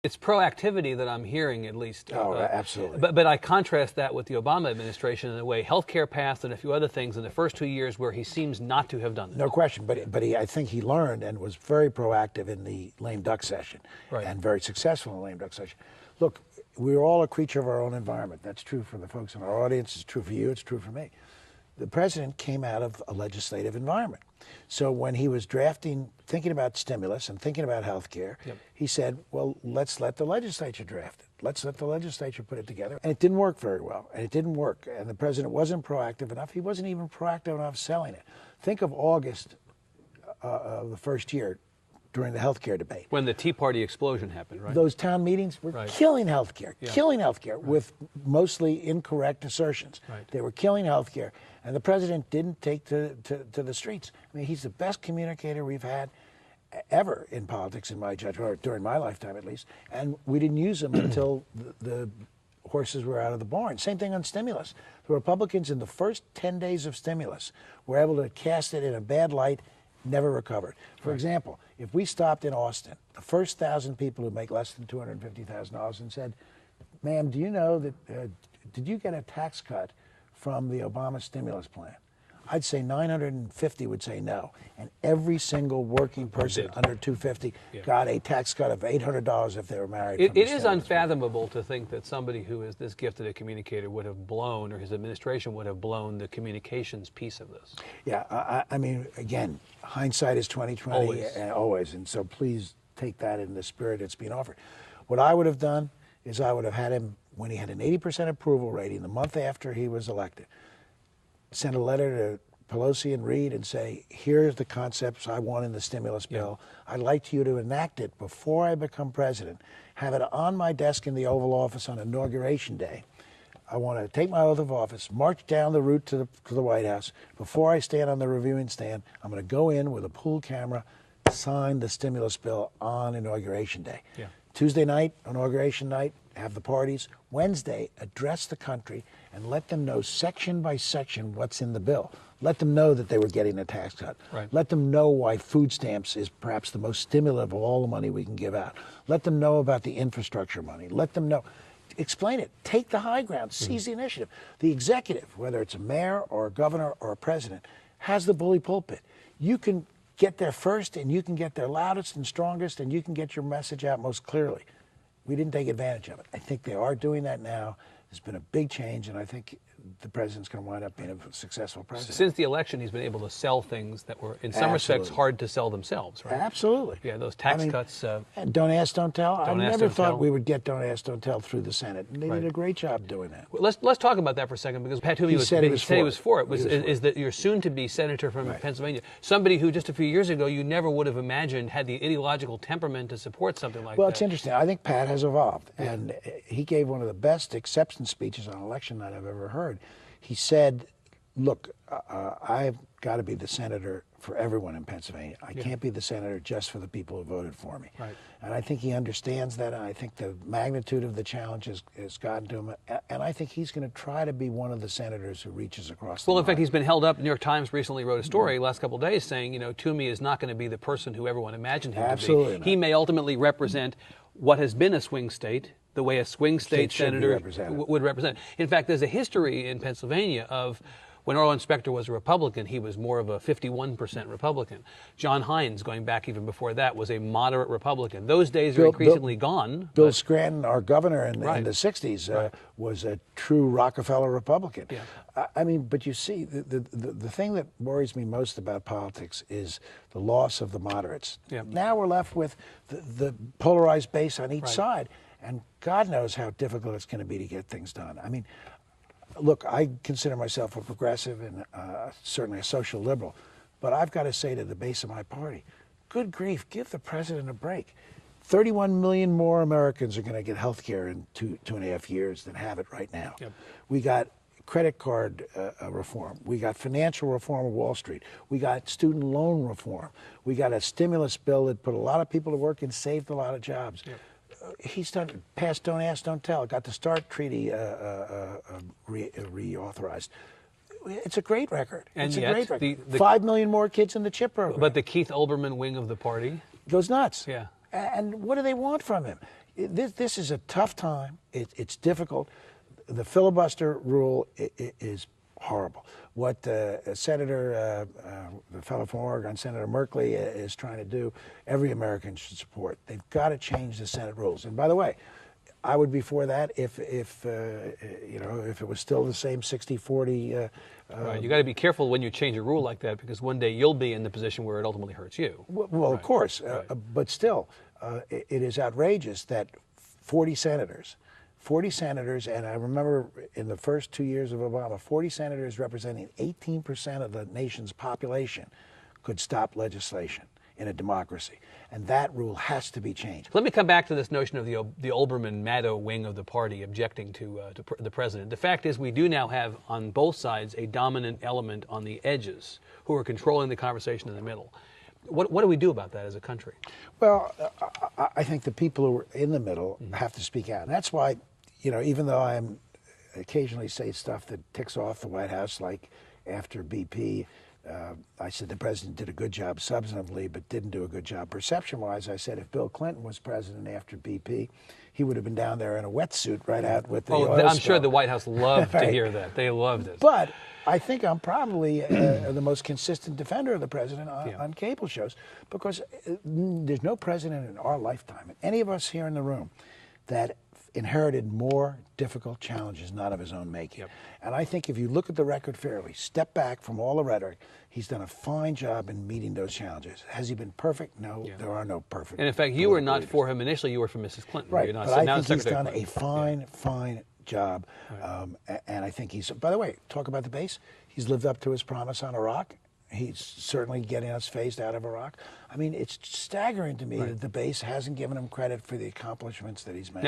It's proactivity that I'm hearing, at least. Oh, absolutely. But I contrast that with the Obama administration in the way healthcare passed and a few other things in the first 2 years where he seems not to have done that. No question, but I think he learned and was very proactive in the lame duck session, and very successful in the lame duck session. Look, we're all a creature of our own environment. That's true for the folks in our audience. It's true for you. It's true for me. The president came out of a legislative environment. So when he was thinking about stimulus and thinking about health care, he said, well, let's let the legislature draft it. Let's let the legislature put it together. And it didn't work very well, and it didn't work. And the president wasn't proactive enough. He wasn't even proactive enough selling it. Think of August of the first year during the health care debate. When the Tea Party explosion happened, right? Those town meetings were killing health care, killing health care with mostly incorrect assertions. They were killing health care. And the president didn't take to the streets. I mean, he's the best communicator we've had ever in politics, in my judgment, or during my lifetime at least. And we didn't use him until the horses were out of the barn. Same thing on stimulus. The Republicans in the first 10 days of stimulus were able to cast it in a bad light, never recovered. For example, if we stopped in Austin, the first 1,000 people who make less than $250,000 and said, ma'am, do you know that, did you get a tax cut from the Obama stimulus plan? I'd say 950 would say no. And every single working person under 250 got a tax cut of $800 if they were married. It is unfathomable to think that somebody who is this gifted a communicator would have blown, or his administration would have blown, the communications piece of this. Yeah, I mean, again, hindsight is 20/20 always. And so please take that in the spirit it's being offered. What I would have done is I would have had him, when he had an 80% approval rating the month after he was elected, send a letter to Pelosi and Reid and say, here's the concepts I want in the stimulus bill. I'd like you to enact it before I become president. Have it on my desk in the Oval Office on Inauguration Day. I want to take my oath of office, march down the route to the White House. Before I stand on the reviewing stand, I'm going to go in with a pool camera, sign the stimulus bill on Inauguration Day. Tuesday night, Inauguration night, have the parties. Wednesday, address the country and let them know section by section what's in the bill. Let them know that they were getting a tax cut. Let them know why food stamps is perhaps the most stimulative of all the money we can give out. Let them know about the infrastructure money. Let them know. Explain it. Take the high ground. Seize the initiative. The executive, whether it's a mayor or a governor or a president, has the bully pulpit. You can get there first, and you can get there loudest and strongest, and you can get your message out most clearly. We didn't take advantage of it. I think they are doing that now. There's been a big change, and I think the president's going to wind up being a successful president. Since the election, he's been able to sell things that were, in some respects, hard to sell themselves, right? Absolutely. Yeah, those tax cuts. And don't ask, don't tell. I never thought we would get don't ask, don't tell through the Senate. And they did a great job doing that. Well, let's talk about that for a second, because Pat Toomey said he was for it. Is that you're soon-to-be senator from Pennsylvania, somebody who just a few years ago you never would have imagined had the ideological temperament to support something like that. Well, it's interesting. I think Pat has evolved, and he gave one of the best acceptance speeches on election night I've ever heard. He said, look, I've got to be the senator for everyone in Pennsylvania. I can't be the senator just for the people who voted for me. And I think he understands that, and I think the magnitude of the challenge has gotten to him. And I think he's going to try to be one of the senators who reaches across the line. Well, in fact, he's been held up. New York Times recently wrote a story last couple of days saying, you know, Toomey is not going to be the person who everyone imagined him to be. He may ultimately represent what has been a swing state, the way a swing state senator would represent. In fact, there's a history in Pennsylvania of when Earl Inspector was a Republican, he was more of a 51% Republican. John Hines, going back even before that, was a moderate Republican. Those days are increasingly gone. Bill Scranton, our governor in the 60s, was a true Rockefeller Republican. I mean, but you see, the thing that worries me most about politics is the loss of the moderates. Now we're left with the polarized base on each side. And God knows how difficult it's going to be to get things done. I mean, look, I consider myself a progressive and certainly a social liberal, but I've got to say to the base of my party, good grief, give the president a break. 31 million more Americans are going to get health care in two and a half years than have it right now. We got credit card reform. We got financial reform of Wall Street. We got student loan reform. We got a stimulus bill that put a lot of people to work and saved a lot of jobs. He's done passed Don't Ask, Don't Tell. Got the START treaty reauthorized. It's a great record. And it's yet, a great record. 5 million more kids in the CHIP program. But the Keith Olbermann wing of the party goes nuts. Yeah. And what do they want from him? This is a tough time. It's difficult. The filibuster rule is horrible. What Senator, the fellow from Oregon, Senator Merkley, is trying to do, every American should support. They've got to change the Senate rules. And by the way, I would be for that if it was still the same 60-40. Right. You got to be careful when you change a rule like that, because one day you'll be in the position where it ultimately hurts you. Well, right. Of course, right. But still, it is outrageous that 40 senators, and I remember in the first 2 years of Obama, 40 senators representing 18% of the nation's population could stop legislation in a democracy. And that rule has to be changed. Let me come back to this notion of the Olbermann-Maddow wing of the party objecting to the president. The fact is, we do now have on both sides a dominant element on the edges who are controlling the conversation in the middle. What do we do about that as a country? Well, I think the people who are in the middle have to speak out. And that's why, even though I occasionally say stuff that ticks off the White House, like after BP, I said the president did a good job substantively, but didn't do a good job perception-wise. I said if Bill Clinton was president after BP, he would have been down there in a wetsuit right out with the oil I'm spill. sure the White House loved right. to hear that. They loved it. But I think I'm probably the most consistent defender of the president on cable shows, because there's no president in our lifetime, and any of us here in the room, that inherited more difficult challenges not of his own making. Yep. And I think if you look at the record fairly, step back from all the rhetoric, he's done a fine job in meeting those challenges. Has he been perfect? No, there are no perfect. And in fact, you were not for him initially, you were for Mrs. Clinton. Right, Not, but so I now think he's done Secretary a fine job. Right. And I think he's, by the way, talk about the base, he's lived up to his promise on Iraq. He's certainly getting us phased out of Iraq. I mean, it's staggering to me that the base hasn't given him credit for the accomplishments that he's made.